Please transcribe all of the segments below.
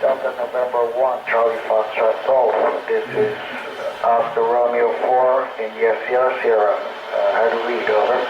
Delta November 1, Charlie Foxtrot Golf. This is Oscar Romeo 4, India Sierra Sierra. How to read, over.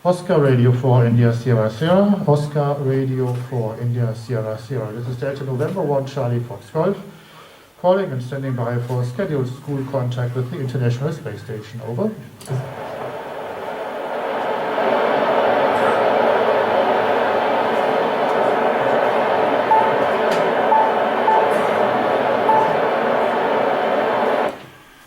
Oscar Radio 4 India Sierra Sierra, Oscar Radio 4 India Sierra Sierra. This is Delta November 1 Charlie Fox Golf, calling and standing by for scheduled school contact with the International Space Station. Over.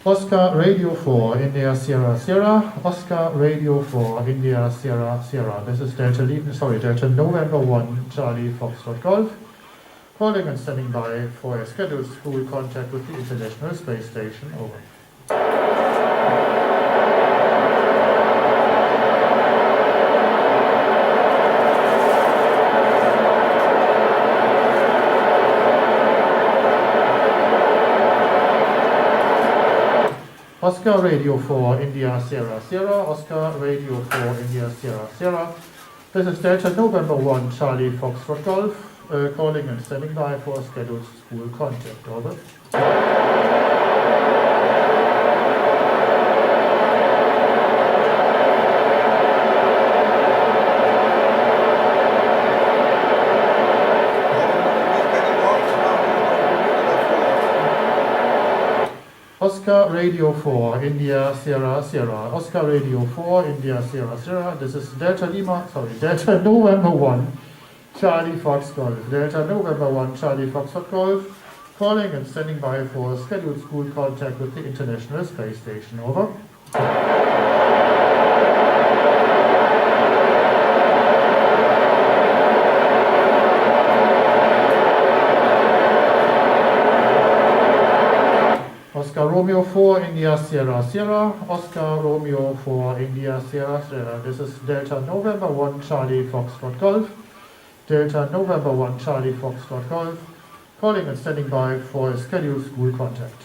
Oscar Radio 4 India Sierra Sierra, Oscar Radio 4 India Sierra Sierra. This is Delta November 1 Charlie Foxtrot Golf, calling and standing by for a scheduled school contact with the International Space Station. Over. Oscar Radio 4 India Sierra Sierra, Oscar Radio 4 India Sierra Sierra. This is Delta November 1 Charlie Foxtrot Golf, calling and standing by for scheduled school contact. Over. Oscar Radio 4 India Sierra Sierra, Oscar Radio 4 India Sierra Sierra. This is Delta November 1 Charlie Fox Golf, Delta November 1 Charlie Foxtrot Golf, calling and standing by for scheduled school contact with the International Space Station. Over. Oscar Romeo 4 India Sierra Sierra, Oscar Romeo 4 India Sierra Sierra. This is Delta November 1 Charlie Foxtrot Golf, Delta November 1 Charlie Foxtrot Golf, calling and standing by for a scheduled school contact.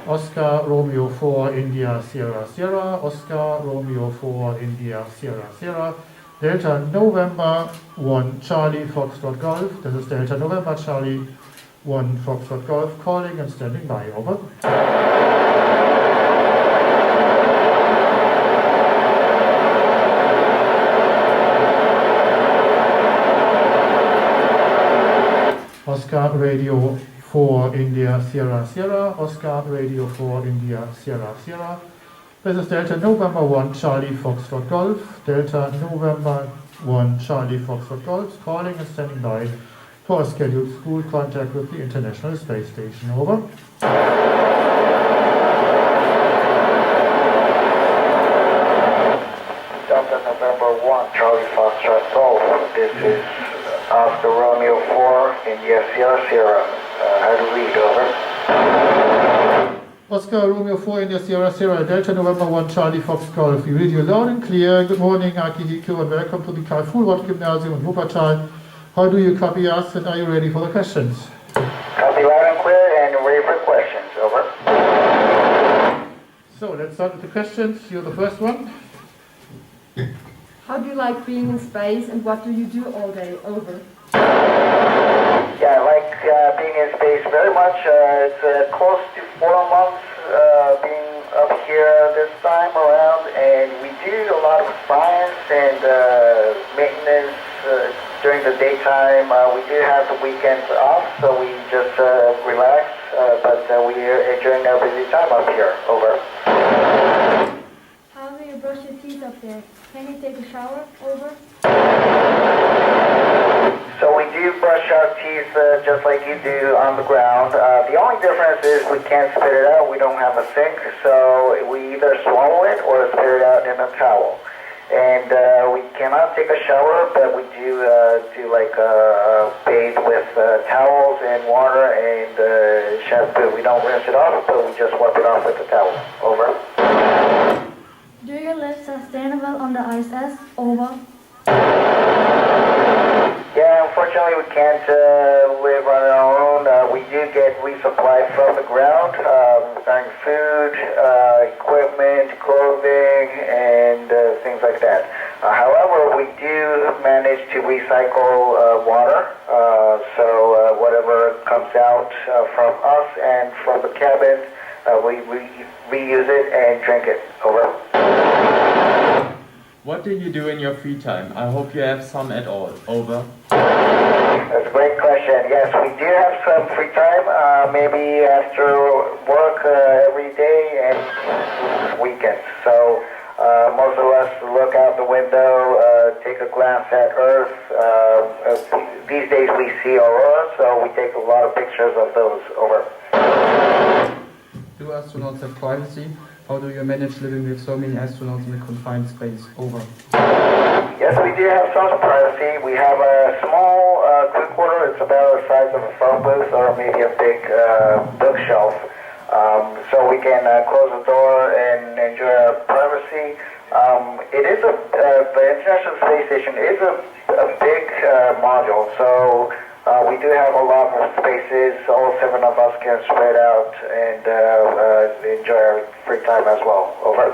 Oscar Romeo 4 India Sierra Sierra, Oscar Romeo 4 India Sierra Sierra, Delta November 1 Charlie Foxtrot Golf. This is Delta November Charlie 1 Foxtrot Golf, calling and standing by. Over. Oscar Radio 4 India Sierra Sierra, Oscar Radio 4 India Sierra Sierra. This is Delta November 1 Charlie Foxtrot Golf, Delta November 1 Charlie Foxtrot Golf, calling and standing by for a scheduled school contact with the International Space Station. Over. Delta November 1 Charlie Foxtrot Golf. This is Oscar Romeo 4 India Sierra Sierra. How to read, over. Oscar Romeo 4 India Sierra Sierra Delta November 1 Charlie Fox Golf. We read you loud and clear. Good morning, Akihiko, and welcome to the Fuhlrott-Gymnasium in Wuppertal. How do you copy us, and are you ready for the questions? Copy loud and clear and ready for questions. Over. So let's start with the questions. You're the first one. How do you like being in space, and what do you do all day? Over. Yeah, I like being in space very much. It's close to 4 months being up here this time around, and we do a lot of science and maintenance during the daytime. We do have the weekends off, so we just relax, but we are enjoying our busy time up here. Over. How do you brush your teeth up there? Can you take a shower? Over. So we do brush our teeth just like you do on the ground. The only difference is we can't spit it out. We don't have a sink, so we either swallow it or spit it out in a towel. And we cannot take a shower, but we do like bathe with towels and water and shampoo. We don't rinse it off, but we just wipe it off with the towel. Over. Do you live sustainable on the ISS? Over. Yeah, unfortunately we can't live on our own. We do get resupply from the ground, regarding food, equipment, clothing, and things like that. However, we do manage to recycle water, so whatever comes out from us and from the cabin, we reuse it and drink it. Over. What do you do in your free time? I hope you have some at all. Over. That's a great question. Yes, we do have some free time, maybe after work every day and weekends. So most of us look out the window, take a glance at Earth. These days we see aurora, so we take a lot of pictures of those. Over. Do astronauts have privacy? How do you manage living with so many astronauts in a confined space? Over. Yes, we do have some privacy. We have a small crew quarter. It's about the size of a phone booth or maybe a big bookshelf. So we can close the door and enjoy our privacy. It is the International Space Station is a big module, so we do have a lot of spaces. All 7 of us can spread out and enjoy our free time as well. Over.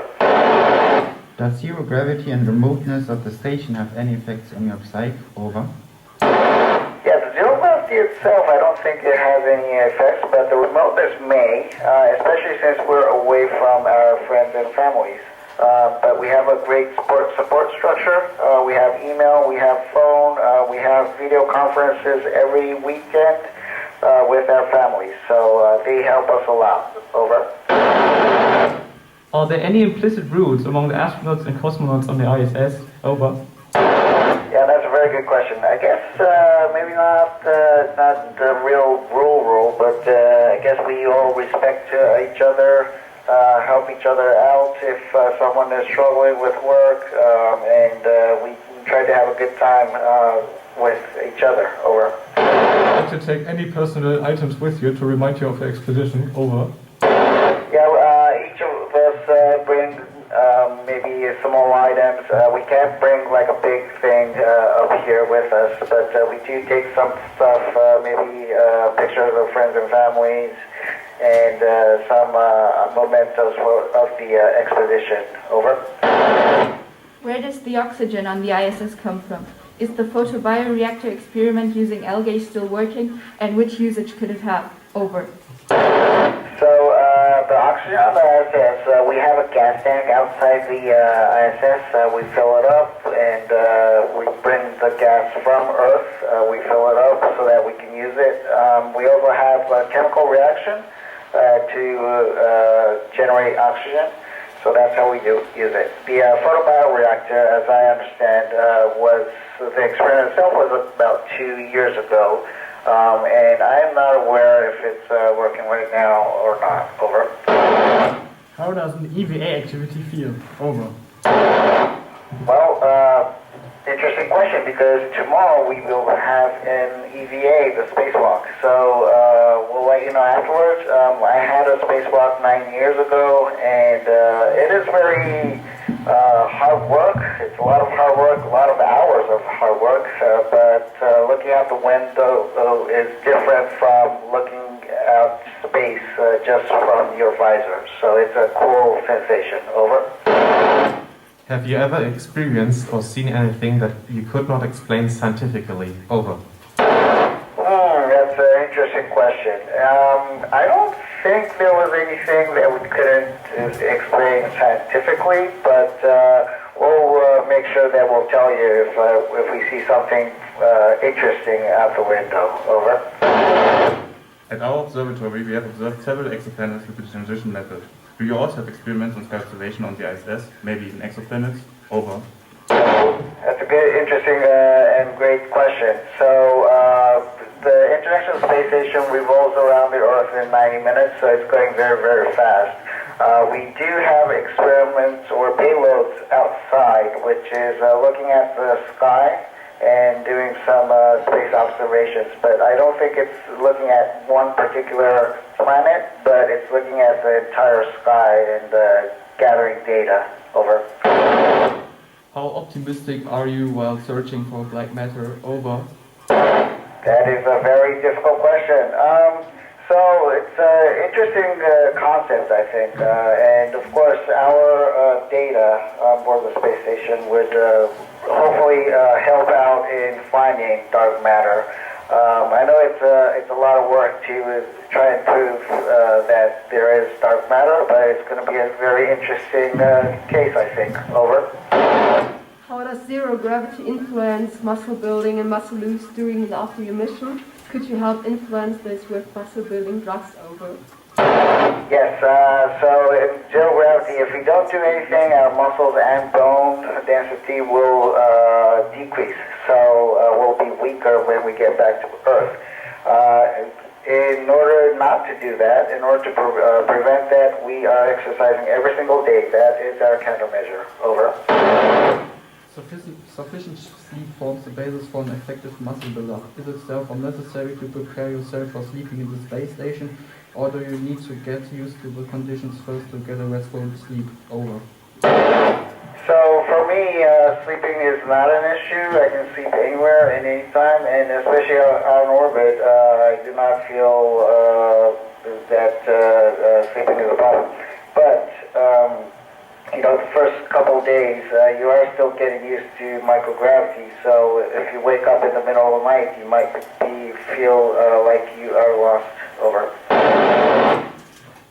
Does zero gravity and remoteness of the station have any effects on your psyche? Over. Yeah, the zero gravity itself, I don't think it has any effects, but the remoteness may, especially since we're away from our friends and families. But we have a great support structure. We have email, we have phone, we have video conferences every weekend with our families. So they help us a lot. Over. Are there any implicit rules among the astronauts and cosmonauts on the ISS? Over. Yeah, that's a very good question. I guess maybe not the real rule, but I guess we all respect each other. Help each other out if someone is struggling with work, and we try to have a good time with each other. Over. Not to take any personal items with you to remind you of the expedition. Over. Yeah, each of us bring maybe small items. We can't bring like a big thing up here with us, but we do take some stuff, maybe pictures of friends and families, and some mementos of the expedition. Over. Where does the oxygen on the ISS come from? Is the photobioreactor experiment using algae still working, and which usage could it have? Over. So the oxygen on the ISS, we have a gas tank outside the ISS. We fill it up, and we bring the gas from Earth. We fill it up so that we can use it. We also have a chemical reaction to generate oxygen. So that's how we use it. The photobioreactor, as I understand, the experiment itself was about 2 years ago. And I'm not aware if it's working right now or not. Over. How does an EVA activity feel? Over. Well, interesting question, because tomorrow we will have an EVA, the spacewalk. So we'll let you know afterwards. I had a spacewalk 9 years ago, and it is very hard work. It's a lot of hard work, a lot of hours of hard work, but looking out the window is different from looking out space just from your visor. So it's a cool sensation. Over. Have you ever experienced or seen anything that you could not explain scientifically? Over. That's an interesting question. I don't think there was anything that we couldn't explain scientifically, but we'll make sure that we'll tell you if we see something interesting out the window. Over. At our observatory, we have observed several exoplanets with the transition method. Do you also have experiments on sky observation on the ISS, maybe even exoplanets? Over. That's a good, interesting, and great question. So, the International Space Station revolves around the Earth in 90 minutes, so it's going very, very fast. We do have experiments or payloads outside, which is looking at the sky and doing some space observations, but I don't think it's looking at one particular planet, but it's looking at the entire sky and gathering data. Over. How optimistic are you while searching for black matter? Over. That is a very difficult question. So it's an interesting concept, I think, and of course our data on board the space station would hopefully help out in finding dark matter. I know it's a lot of work to try and prove that there is dark matter, but it's going to be a very interesting case, I think. Over. How does zero gravity influence muscle building and muscle loss during and after your mission? Could you help influence this with muscle building drugs? Over. Yes, so in zero gravity, if we don't do anything, our muscles and bone density will decrease. So we'll be weaker when we get back to Earth. In order not to do that, in order to prevent that, we are exercising every single day. That is our countermeasure. Over. Sufficient sleep forms the basis for an effective muscle buildup. Is it therefore necessary to prepare yourself for sleeping in the space station, or do you need to get used to the conditions first to get a restful sleep? Over. So for me, sleeping is not an issue. I can sleep anywhere and anytime, and especially on orbit, I do not feel that sleeping is a problem. But the first couple of days, you are still getting used to microgravity. So if you wake up in the middle of the night, you might feel like you are lost. Over.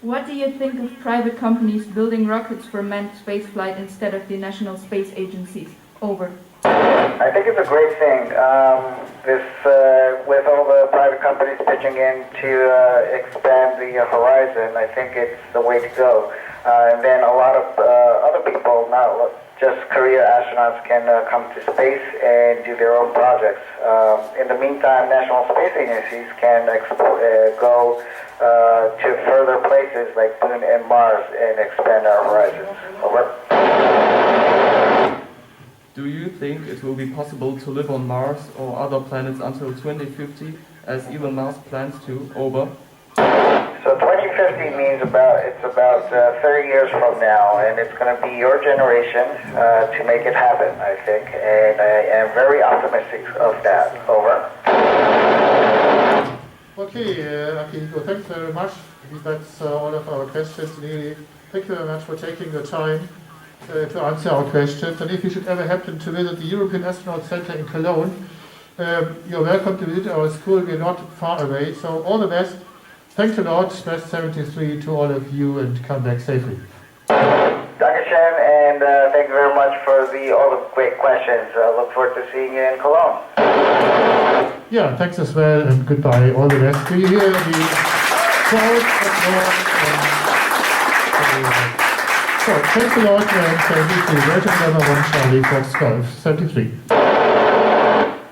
What do you think of private companies building rockets for manned spaceflight instead of the national space agencies? Over. I think it's a great thing. With all the private companies pitching in to expand the horizon, I think it's the way to go. And then a lot of other people, not just career astronauts, can come to space and do their own projects. In the meantime, national space agencies can go to further places like Moon and Mars and expand our horizons. Over. Do you think it will be possible to live on Mars or other planets until 2050, as Elon Musk plans to? Over. So 2050 means about 30 years from now, and it's going to be your generation to make it happen, I think, and I am very optimistic of that. Over. Okay, Akihiko, thanks very much. That's all of our questions. Really, thank you very much for taking the time to answer our questions. And if you should ever happen to visit the European Astronaut Center in Cologne, you're welcome to visit our school. We're not far away. So all the best. Thanks a lot, Best 73, to all of you, and come back safely. Dr. Chen, and thank you very much for all the great questions. I look forward to seeing you in Cologne. Yeah, thanks as well, and goodbye. All the best. Do you hear the crowd? So, thanks a lot, and thank you. Deutsche Number 1 Charlie Fox Golf 73.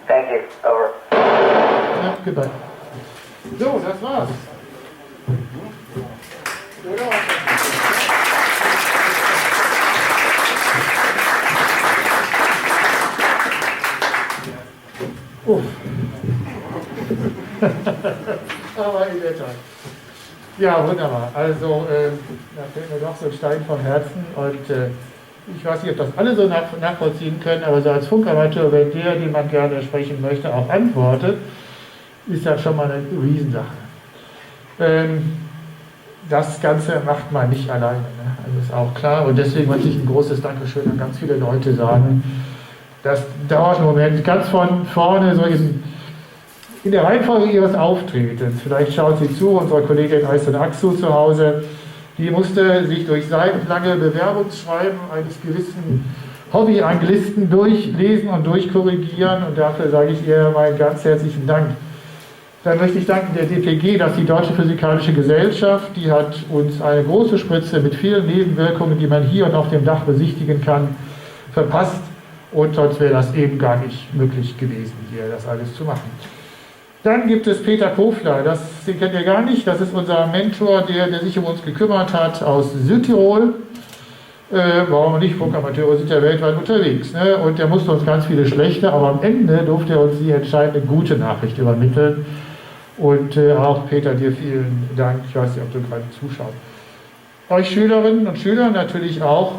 Thank you. Over. Ja, goodbye. So, das war's. Oder? Oh. Aber Tag. Ja, wunderbar. Also, da fällt mir doch so ein Stein vom Herzen und ich weiß nicht, ob das alle so nachvollziehen können, aber so als Funkamateur, wenn der, den man gerne sprechen möchte, auch antwortet, ist das schon mal eine Riesensache. Das Ganze macht man nicht alleine, ne? Also ist auch klar. Und deswegen möchte ich ein großes Dankeschön an ganz viele Leute sagen. Das dauert einen Moment, ganz von vorne, so in der Reihenfolge ihres Auftretens. Vielleicht schaut sie zu, unsere Kollegin Aysel Aksu zu Hause, die musste sich durch seitenlange Bewerbungsschreiben eines gewissen Hobbyanglisten durchlesen und durchkorrigieren und dafür sage ich ihr meinen ganz herzlichen Dank. Dann möchte ich danken der DPG, dass die Deutsche Physikalische Gesellschaft, die hat uns eine große Spritze mit vielen Nebenwirkungen, die man hier und auf dem Dach besichtigen kann, verpasst und sonst wäre das eben gar nicht möglich gewesen, hier das alles zu machen. Dann gibt es Peter Kofler, den kennt ihr gar nicht, das ist unser Mentor, der sich um uns gekümmert hat aus Südtirol. Warum nicht, Funkamateure sind ja weltweit unterwegs, ne? Und der musste uns ganz viele schlechte, aber am Ende durfte er uns die entscheidende gute Nachricht übermitteln. Und auch Peter, dir vielen Dank, ich weiß nicht, ob du gerade zuschaust. Euch Schülerinnen und Schüler natürlich auch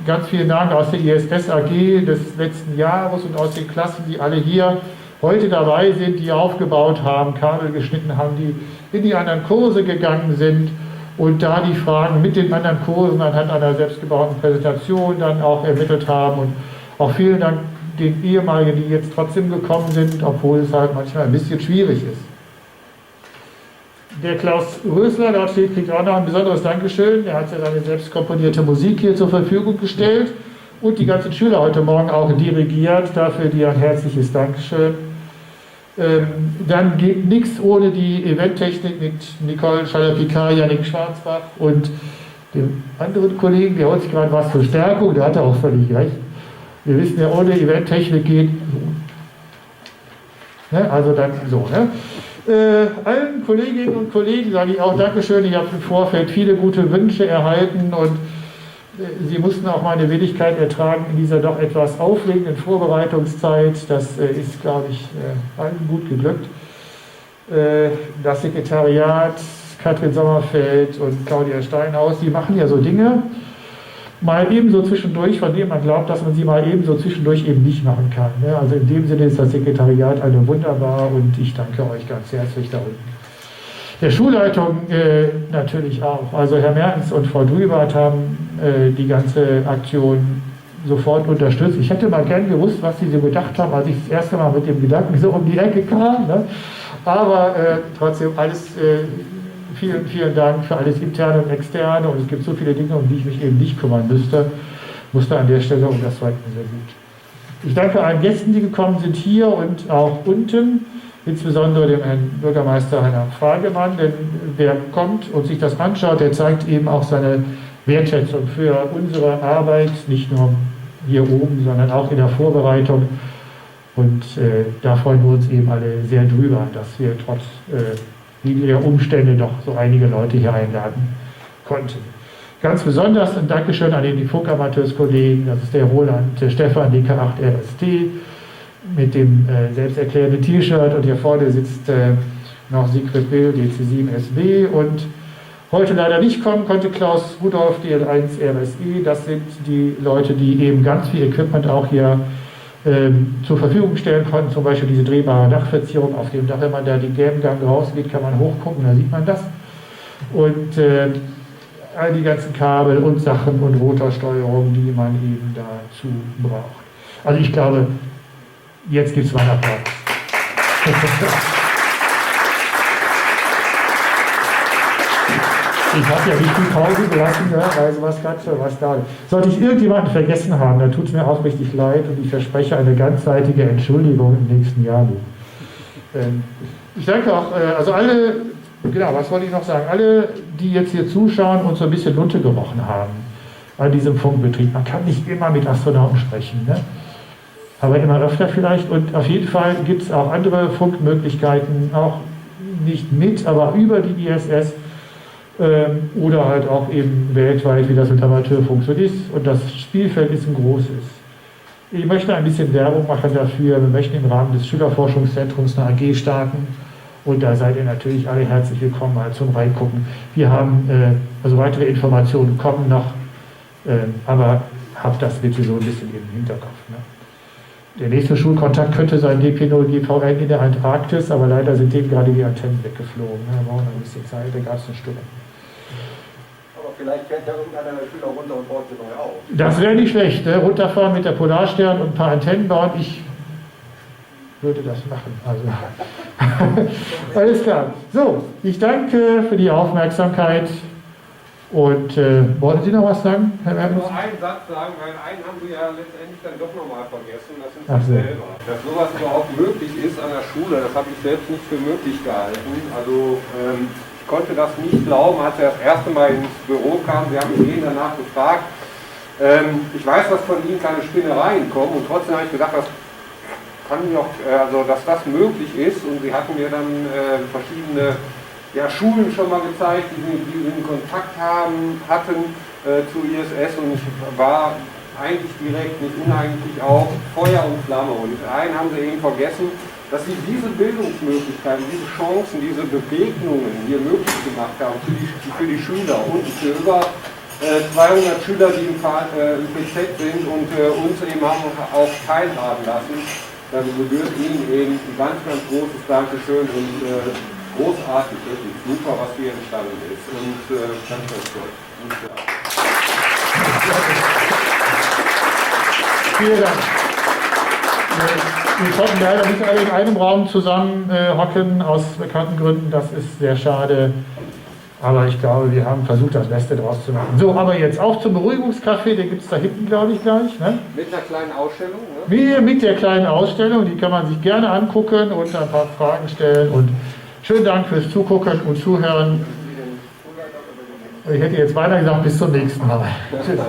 ganz vielen Dank aus der ISS AG des letzten Jahres und aus den Klassen, die alle hier heute dabei sind, die aufgebaut haben, Kabel geschnitten haben, die in die anderen Kurse gegangen sind und da die Fragen mit den anderen Kursen anhand einer selbstgebauten Präsentation dann auch ermittelt haben. Und auch vielen Dank den ehemaligen, die jetzt trotzdem gekommen sind, obwohl es halt manchmal ein bisschen schwierig ist. Der Klaus Rösler, dort steht, kriegt auch noch ein besonderes Dankeschön. Er hat ja seine selbst komponierte Musik hier zur Verfügung gestellt und die ganzen Schüler heute Morgen auch dirigiert. Dafür dir ein herzliches Dankeschön. Dann geht nichts ohne die Eventtechnik mit Nicole Schaller-Picard, Jannik Schwarzbach und dem anderen Kollegen, der holt sich gerade was zur Stärkung, der hat auch völlig recht. Wir wissen ja, ohne Eventtechnik geht so. Ne? Also dann so. Ne? Allen Kolleginnen und Kollegen sage ich auch Dankeschön. Ich habe im Vorfeld viele gute Wünsche erhalten und Sie mussten auch meine Wenigkeit ertragen in dieser doch etwas aufregenden Vorbereitungszeit. Das ist, glaube ich, allen gut geglückt. Das Sekretariat, Katrin Sommerfeld und Claudia Steinhaus, die machen ja so Dinge, mal ebenso zwischendurch, von denen man glaubt, dass man sie mal ebenso zwischendurch eben nicht machen kann. Also in dem Sinne ist das Sekretariat eine wunderbar und ich danke euch ganz herzlich da unten. Der Schulleitung natürlich auch. Also Herr Mertens und Frau Drübert haben die ganze Aktion sofort unterstützt. Ich hätte mal gern gewusst, was sie so gedacht haben, als ich das erste Mal mit dem Gedanken so um die Ecke kam. Ne? Aber trotzdem alles, vielen, vielen Dank für alles Interne und Externe. Und es gibt so viele Dinge, um die ich mich eben nicht kümmern musste an der Stelle und das war sehr gut. Ich danke allen Gästen, die gekommen sind hier und auch unten. Insbesondere dem Herrn Bürgermeister Heiner Fragemann, denn wer kommt und sich das anschaut, der zeigt eben auch seine Wertschätzung für unsere Arbeit, nicht nur hier oben, sondern auch in der Vorbereitung. Und da freuen wir uns eben alle sehr drüber, dass wir trotz widriger Umstände doch so einige Leute hier einladen konnten. Ganz besonders ein Dankeschön an die Funkamateurs-Kollegen, das ist der Roland Stefan, DK8RST, mit dem selbsterklärenden T-Shirt und hier vorne sitzt noch Sigrid Bill, DC7SB und heute leider nicht kommen konnte Klaus Rudolf, DL1RSE. Das sind die Leute, die eben ganz viel Equipment auch hier zur Verfügung stellen konnten, zum Beispiel diese drehbare Dachverzierung auf dem Dach. Wenn man da den gelben Gang rausgeht, kann man hochgucken, da sieht man das. Und all die ganzen Kabel und Sachen und Rotorsteuerung, die man eben dazu braucht. Also ich glaube, jetzt gibt es meinen Applaus. Ich habe ja nicht viel Pause gelassen, ne? Also was da. Sollte ich irgendjemanden vergessen haben, dann tut es mir auch richtig leid und ich verspreche eine ganzseitige Entschuldigung im nächsten Jahrbuch. Ich danke auch, also alle, genau, was wollte ich noch sagen, alle, die jetzt hier zuschauen und so ein bisschen Lunte gerochen haben an diesem Funkbetrieb. Man kann nicht immer mit Astronauten sprechen, ne? Aber immer öfter vielleicht. Und auf jeden Fall gibt es auch andere Funkmöglichkeiten, auch nicht mit, aber über die ISS oder halt auch eben weltweit, wie das mit Amateurfunk so ist. Und das Spielfeld ist ein großes. Ich möchte ein bisschen Werbung machen dafür. Wir möchten im Rahmen des Schülerforschungszentrums eine AG starten Und da seid ihr natürlich alle herzlich willkommen, mal zum Reingucken. Wir haben, also weitere Informationen kommen noch, aber habt das bitte so ein bisschen im Hinterkopf. Ne? Der nächste Schulkontakt könnte sein DP0GVN in der Antarktis, aber leider sind denen gerade die Antennen weggeflogen. Ne? Da brauchen wir ein bisschen Zeit, da gab es eine Stunde. Aber vielleicht fährt ja irgendeiner der Schüler runter und baut sie neu auf. Das wäre nicht schlecht, ne? Runterfahren mit der Polarstern und ein paar Antennen bauen. Ich würde das machen. Also. Alles klar. So, ich danke für die Aufmerksamkeit. Und wollten Sie noch was sagen, Herr Mertens? Nur einen Satz sagen, weil einen haben Sie ja letztendlich dann doch nochmal vergessen, das sind Sie selber. Dass sowas überhaupt möglich ist an der Schule, das habe ich selbst nicht für möglich gehalten. Also ich konnte das nicht glauben, als er das erste Mal ins Büro kam. Sie haben mich danach gefragt. Ich weiß, dass von Ihnen keine Spinnereien kommen und trotzdem habe ich gedacht, das kann doch, also dass das möglich ist. Und Sie hatten mir dann verschiedene Schulen schon mal gezeigt, die einen Kontakt hatten zu ISS, und ich war eigentlich direkt, nicht uneigentlich auch, Feuer und Flamme. Und einen haben sie eben vergessen, dass sie diese Bildungsmöglichkeiten, diese Chancen, diese Begegnungen hier möglich gemacht haben für die Schüler und für über 200 Schüler, die im PZ sind und uns eben haben auch teilhaben lassen. Dann gebührt Ihnen eben ein ganz, ganz großes Dankeschön und großartig, wirklich super, was hier entstanden ist. Und ganz, ganz toll. Vielen Dank. Wir konnten leider nicht alle in einem Raum zusammen hocken, aus bekannten Gründen. Das ist sehr schade. Aber ich glaube, wir haben versucht, das Beste draus zu machen. So, aber jetzt auch zum Beruhigungscafé, den gibt es da hinten, glaube ich, gleich. Ne? Mit einer kleinen Ausstellung? Ne? Wir mit der kleinen Ausstellung, die kann man sich gerne angucken und ein paar Fragen stellen. Und schönen Dank fürs Zugucken und Zuhören. Ich hätte jetzt weiter gesagt, bis zum nächsten Mal. Tschüss.